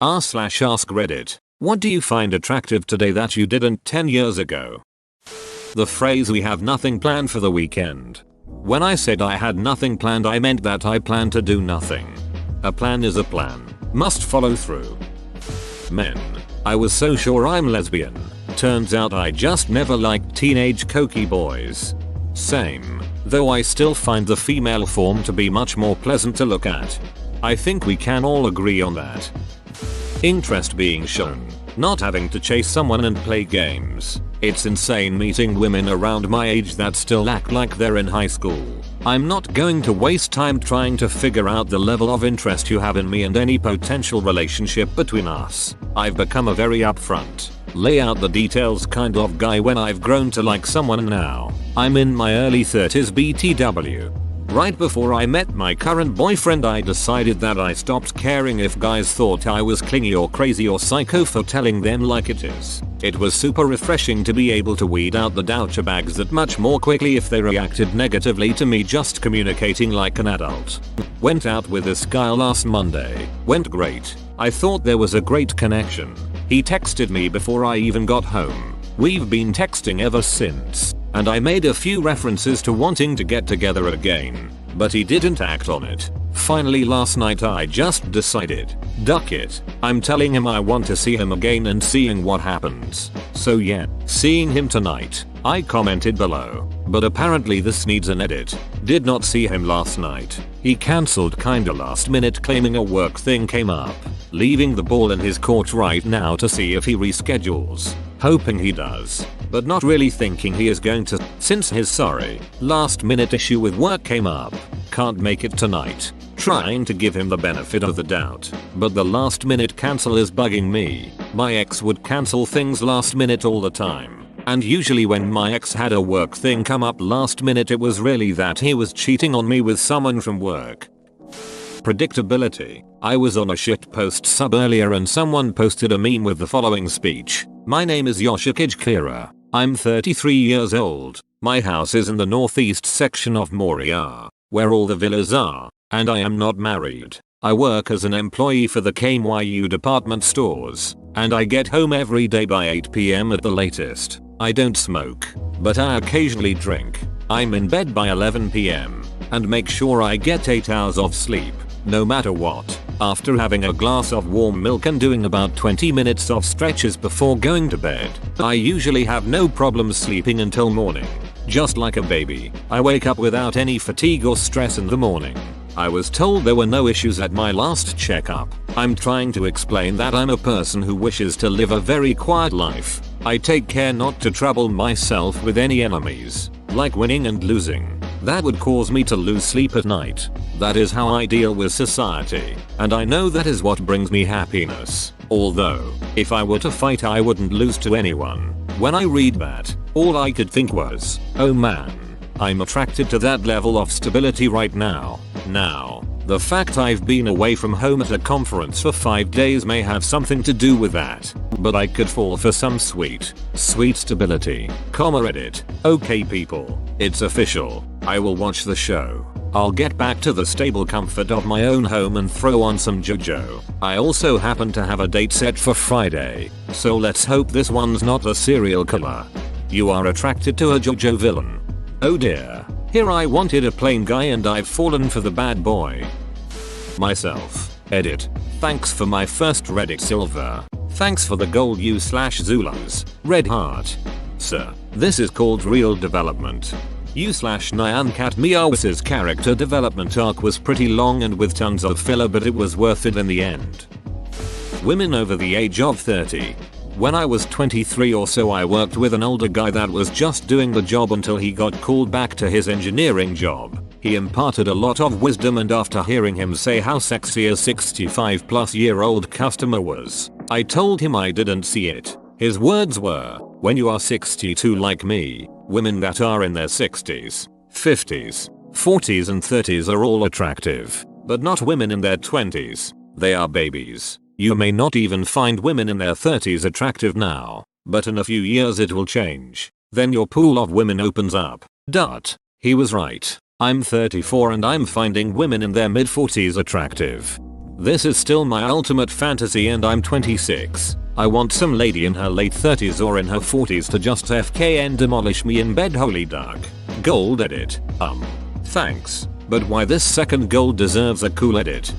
r/ask Reddit. What do you find attractive today that you didn't 10 years ago? The phrase "we have nothing planned for the weekend." When I said I had nothing planned, I meant that I plan to do nothing. A plan is a plan. Must follow through. Men. I was so sure I'm lesbian. Turns out I just never liked teenage cokey boys. Same. Though I still find the female form to be much more pleasant to look at. I think we can all agree on that. Interest being shown. Not having to chase someone and play games. It's insane meeting women around my age that still act like they're in high school. I'm not going to waste time trying to figure out the level of interest you have in me and any potential relationship between us. I've become a very upfront, lay out the details kind of guy when I've grown to like someone now. I'm in my early 30s BTW. Right before I met my current boyfriend, I decided that I stopped caring if guys thought I was clingy or crazy or psycho for telling them like it is. It was super refreshing to be able to weed out the douchebags that much more quickly if they reacted negatively to me just communicating like an adult. Went out with this guy last Monday. Went great. I thought there was a great connection. He texted me before I even got home. We've been texting ever since. And I made a few references to wanting to get together again, but he didn't act on it. Finally last night I just decided, duck it. I'm telling him I want to see him again and seeing what happens. So yeah, seeing him tonight. I commented below, but apparently this needs an edit. Did not see him last night. He cancelled kinda last minute claiming a work thing came up. Leaving the ball in his court right now to see if he reschedules. Hoping he does, but not really thinking he is going to since his last minute issue with work came up. Can't make it tonight. Trying to give him the benefit of the doubt, but the last minute cancel is bugging me. My ex would cancel things last minute all the time. And usually when my ex had a work thing come up last minute, it was really that he was cheating on me with someone from work. Predictability. I was on a shitpost sub earlier and someone posted a meme with the following speech. My name is Yoshikage Kira. I'm 33 years old. My house is in the northeast section of Moriya, where all the villas are, and I am not married. I work as an employee for the KMYU department stores, and I get home every day by 8 PM at the latest. I don't smoke, but I occasionally drink. I'm in bed by 11 PM, and make sure I get 8 hours of sleep, no matter what. After having a glass of warm milk and doing about 20 minutes of stretches before going to bed, I usually have no problem sleeping until morning. Just like a baby, I wake up without any fatigue or stress in the morning. I was told there were no issues at my last checkup. I'm trying to explain that I'm a person who wishes to live a very quiet life. I take care not to trouble myself with any enemies, like winning and losing. That would cause me to lose sleep at night. That is how I deal with society, and I know that is what brings me happiness. Although, if I were to fight I wouldn't lose to anyone. When I read that, all I could think was, oh man, I'm attracted to that level of stability right now. Now, the fact I've been away from home at a conference for 5 days may have something to do with that, but I could fall for some sweet stability. Reddit. Okay people, it's official. I will watch the show. I'll get back to the stable comfort of my own home and throw on some JoJo. I also happen to have a date set for Friday, so let's hope this one's not a serial killer. You are attracted to a JoJo villain. Oh dear. Here I wanted a plain guy and I've fallen for the bad boy. Myself. Edit. Thanks for my first Reddit silver. Thanks for the gold u/Zulus. Red heart. Sir, this is called real development. u/Nyan Cat Meows's character development arc was pretty long and with tons of filler, but it was worth it in the end. Women over the age of 30. When I was 23 or so I worked with an older guy that was just doing the job until he got called back to his engineering job. He imparted a lot of wisdom, and after hearing him say how sexy a 65-plus-year-old customer was, I told him I didn't see it. His words were, when you are 62 like me, women that are in their 60s, 50s, 40s and 30s are all attractive, but not women in their 20s. They are babies. You may not even find women in their 30s attractive now, but in a few years it will change. Then your pool of women opens up. He was right. I'm 34 and I'm finding women in their mid-40s attractive. This is still my ultimate fantasy and I'm 26. I want some lady in her late 30s or in her 40s to just FK and demolish me in bed. Holy duck. Gold edit. Thanks. But why this second gold deserves a cool edit.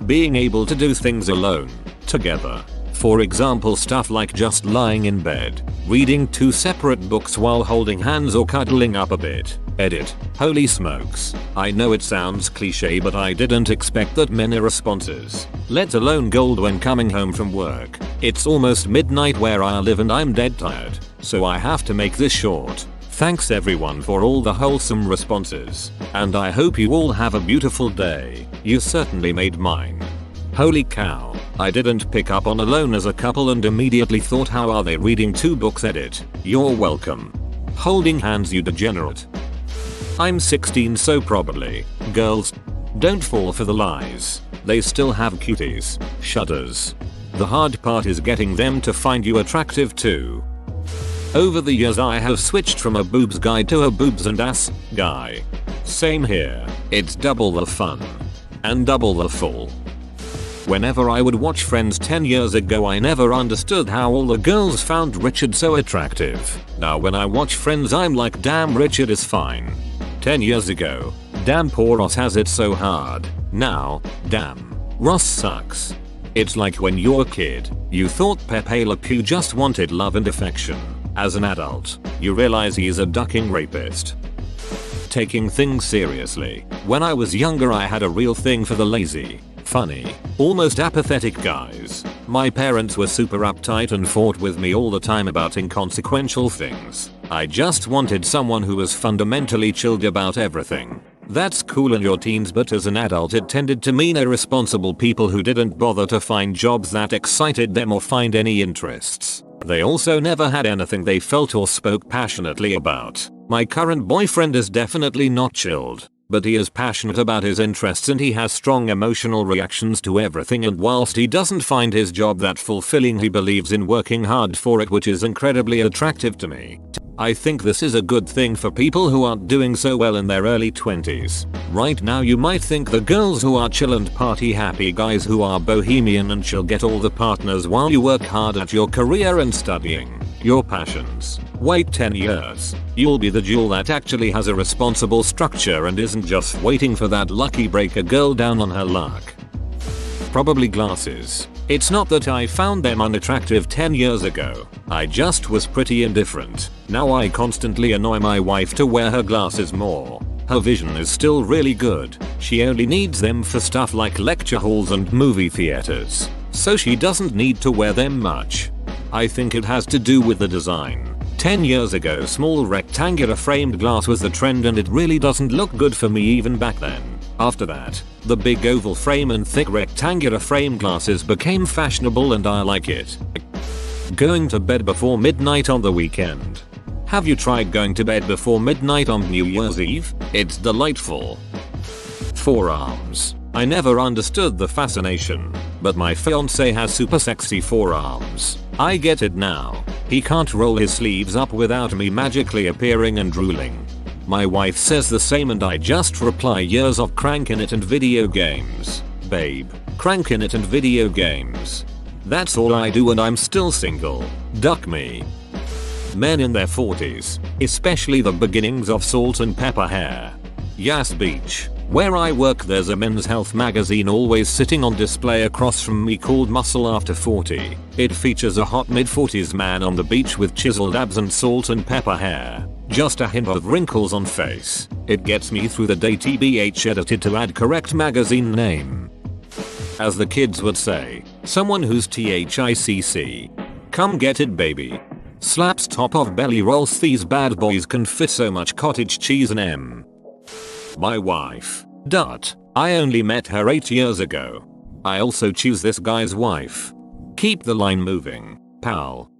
Being able to do things alone. Together. For example, stuff like just lying in bed, reading 2 separate books while holding hands or cuddling up a bit. Edit. Holy smokes. I know it sounds cliche, but I didn't expect that many responses, let alone gold when coming home from work. It's almost midnight where I live and I'm dead tired, so I have to make this short. Thanks everyone for all the wholesome responses, and I hope you all have a beautiful day. You certainly made mine. Holy cow, I didn't pick up on Alone as a couple and immediately thought, how are they reading 2 books? Edit. You're welcome. Holding hands, you degenerate. I'm 16, so probably. Girls, don't fall for the lies. They still have cuties. Shudders. The hard part is getting them to find you attractive too. Over the years I have switched from a boobs guy to a boobs and ass guy. Same here. It's double the fun. And double the full. Whenever I would watch Friends 10 years ago, I never understood how all the girls found Richard so attractive. Now when I watch Friends, I'm like, damn, Richard is fine. 10 years ago, damn, poor Ross has it so hard. Now, damn, Ross sucks. It's like when you're a kid, you thought Pepe Le Pew just wanted love and affection. As an adult, you realize he's a ducking rapist. Taking things seriously. When I was younger, I had a real thing for the lazy, funny, almost apathetic guys. My parents were super uptight and fought with me all the time about inconsequential things. I just wanted someone who was fundamentally chilled about everything. That's cool in your teens, but as an adult it tended to mean irresponsible people who didn't bother to find jobs that excited them or find any interests. They also never had anything they felt or spoke passionately about. My current boyfriend is definitely not chilled, but he is passionate about his interests and he has strong emotional reactions to everything, and whilst he doesn't find his job that fulfilling, he believes in working hard for it, which is incredibly attractive to me. I think this is a good thing for people who aren't doing so well in their early 20s. Right now you might think the girls who are chill and party happy guys who are bohemian and chill get all the partners while you work hard at your career and studying your passions. Wait 10 years. You'll be the jewel that actually has a responsible structure and isn't just waiting for that lucky break a girl down on her luck. Probably glasses. It's not that I found them unattractive 10 years ago. I just was pretty indifferent. Now I constantly annoy my wife to wear her glasses more. Her vision is still really good. She only needs them for stuff like lecture halls and movie theaters, so she doesn't need to wear them much. I think it has to do with the design. 10 years ago, small rectangular framed glass was the trend and it really doesn't look good for me even back then. After that, the big oval frame and thick rectangular frame glasses became fashionable and I like it. Going to bed before midnight on the weekend. Have you tried going to bed before midnight on New Year's Eve? It's delightful. Forearms. I never understood the fascination, but my fiance has super sexy forearms. I get it now. He can't roll his sleeves up without me magically appearing and drooling. My wife says the same and I just reply, years of cranking it and video games. Babe, cranking it and video games. That's all I do and I'm still single. Duck me. Men in their 40s, especially the beginnings of salt and pepper hair. Yas Beach. Where I work, there's a men's health magazine always sitting on display across from me called Muscle After 40. It features a hot mid-40s man on the beach with chiseled abs and salt and pepper hair. Just a hint of wrinkles on face. It gets me through the day. TBH edited to add correct magazine name. As the kids would say, someone who's THICC. Come get it, baby. Slaps top of belly rolls. These bad boys can fit so much cottage cheese and M. My wife. Dot. I only met her 8 years ago. I also choose this guy's wife. Keep the line moving, pal.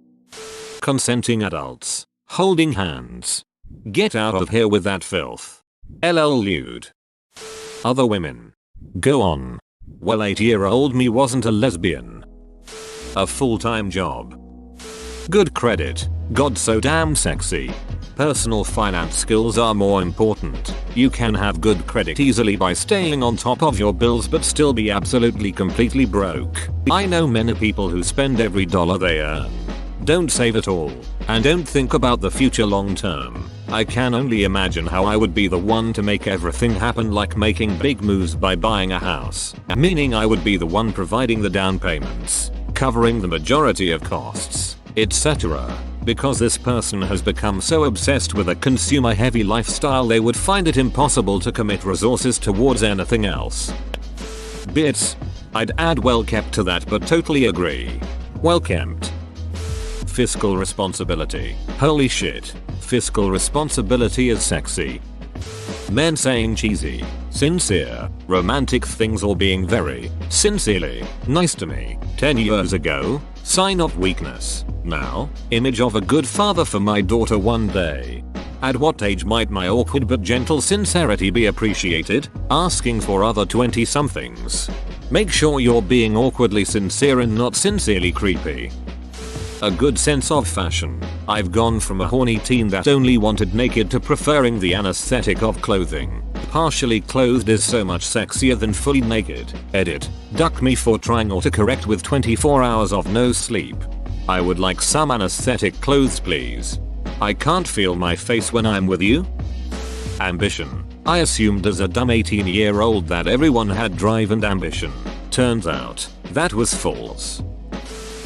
Consenting adults. Holding hands. Get out of here with that filth. LL lewd. Other women. Go on. Well, 8-year-old me wasn't a lesbian. A full-time job. Good credit. God, so damn sexy. Personal finance skills are more important. You can have good credit easily by staying on top of your bills but still be absolutely completely broke. I know many people who spend every dollar they earn, don't save at all, and don't think about the future long term. I can only imagine how I would be the one to make everything happen, like making big moves by buying a house, meaning I would be the one providing the down payments, covering the majority of costs, etc. Because this person has become so obsessed with a consumer heavy lifestyle they would find it impossible to commit resources towards anything else. Bits. I'd add well kept to that, but totally agree. Well kept. Fiscal responsibility. Holy shit. Fiscal responsibility is sexy. Men saying cheesy, sincere, romantic things or being very, sincerely, nice to me, 10 years ago, sign of weakness. Now, image of a good father for my daughter one day. At what age might my awkward but gentle sincerity be appreciated? Asking for other 20 somethings. Make sure you're being awkwardly sincere and not sincerely creepy. A good sense of fashion. I've gone from a horny teen that only wanted naked to preferring the anesthetic of clothing. Partially clothed is so much sexier than fully naked. Edit. Duck me for trying autocorrect with 24 hours of no sleep. I would like some anesthetic clothes please. I can't feel my face when I'm with you. Ambition. I assumed as a dumb 18-year-old that everyone had drive and ambition. Turns out, that was false.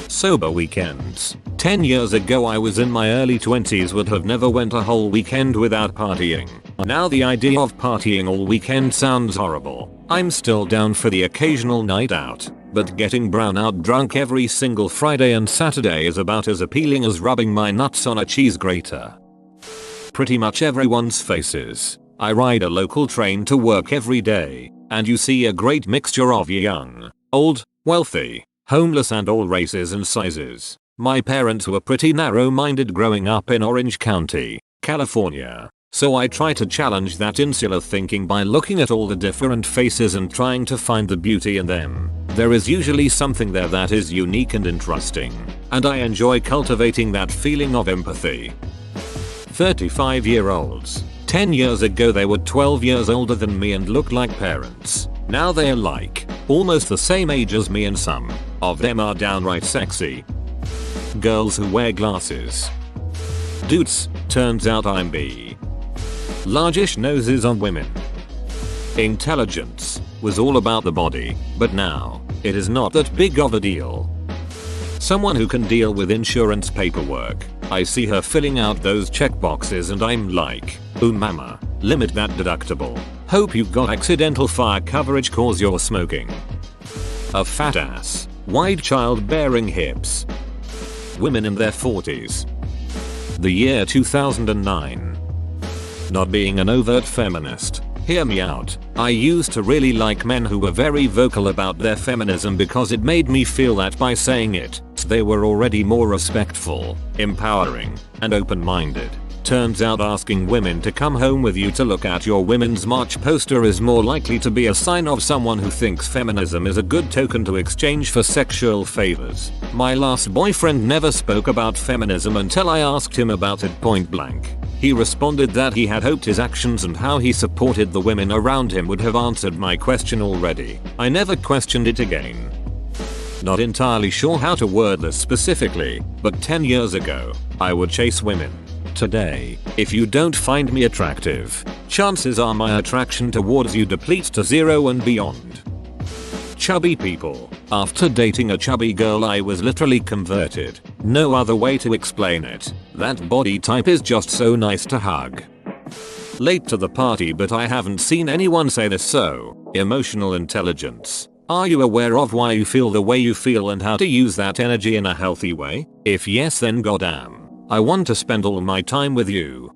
Sober weekends. 10 years ago I was in my early 20s, would have never went a whole weekend without partying. Now the idea of partying all weekend sounds horrible. I'm still down for the occasional night out, but getting brown out drunk every single Friday and Saturday is about as appealing as rubbing my nuts on a cheese grater. Pretty much everyone's faces. I ride a local train to work every day, and you see a great mixture of young, old, wealthy, homeless and all races and sizes. My parents were pretty narrow-minded growing up in Orange County, California, so I try to challenge that insular thinking by looking at all the different faces and trying to find the beauty in them. There is usually something there that is unique and interesting, and I enjoy cultivating that feeling of empathy. 35-year-olds. 10 years ago they were 12 years older than me and looked like parents. Now they're like, almost the same age as me, and some of them are downright sexy. Girls who wear glasses. Dudes, turns out I'm B. Largish noses on women. Intelligence was all about the body, but now, it is not that big of a deal. Someone who can deal with insurance paperwork. I see her filling out those checkboxes and I'm like, ooh mama, limit that deductible. Hope you got accidental fire coverage cause you're smoking. A fat ass. Wide childbearing hips. Women in their 40s. The year 2009. Not being an overt feminist. Hear me out. I used to really like men who were very vocal about their feminism because it made me feel that by saying it, they were already more respectful, empowering, and open-minded. Turns out asking women to come home with you to look at your Women's March poster is more likely to be a sign of someone who thinks feminism is a good token to exchange for sexual favors. My last boyfriend never spoke about feminism until I asked him about it point blank. He responded that he had hoped his actions and how he supported the women around him would have answered my question already. I never questioned it again. Not entirely sure how to word this specifically, but 10 years ago, I would chase women. Today, if you don't find me attractive, chances are my attraction towards you depletes to 0 and beyond. Chubby people. After dating a chubby girl I was literally converted. No other way to explain it. That body type is just so nice to hug. Late to the party but I haven't seen anyone say this, so, emotional intelligence. Are you aware of why you feel the way you feel and how to use that energy in a healthy way? If yes, then goddamn, I want to spend all my time with you.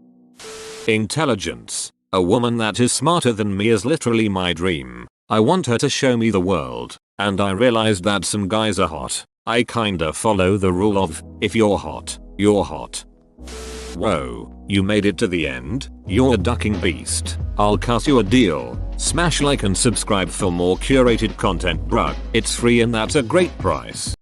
Intelligence. A woman that is smarter than me is literally my dream. I want her to show me the world, and I realized that some guys are hot. I kinda follow the rule of, if you're hot, you're hot. Whoa, you made it to the end? You're a ducking beast. I'll cut you a deal. Smash like and subscribe for more curated content, bruh. It's free and that's a great price.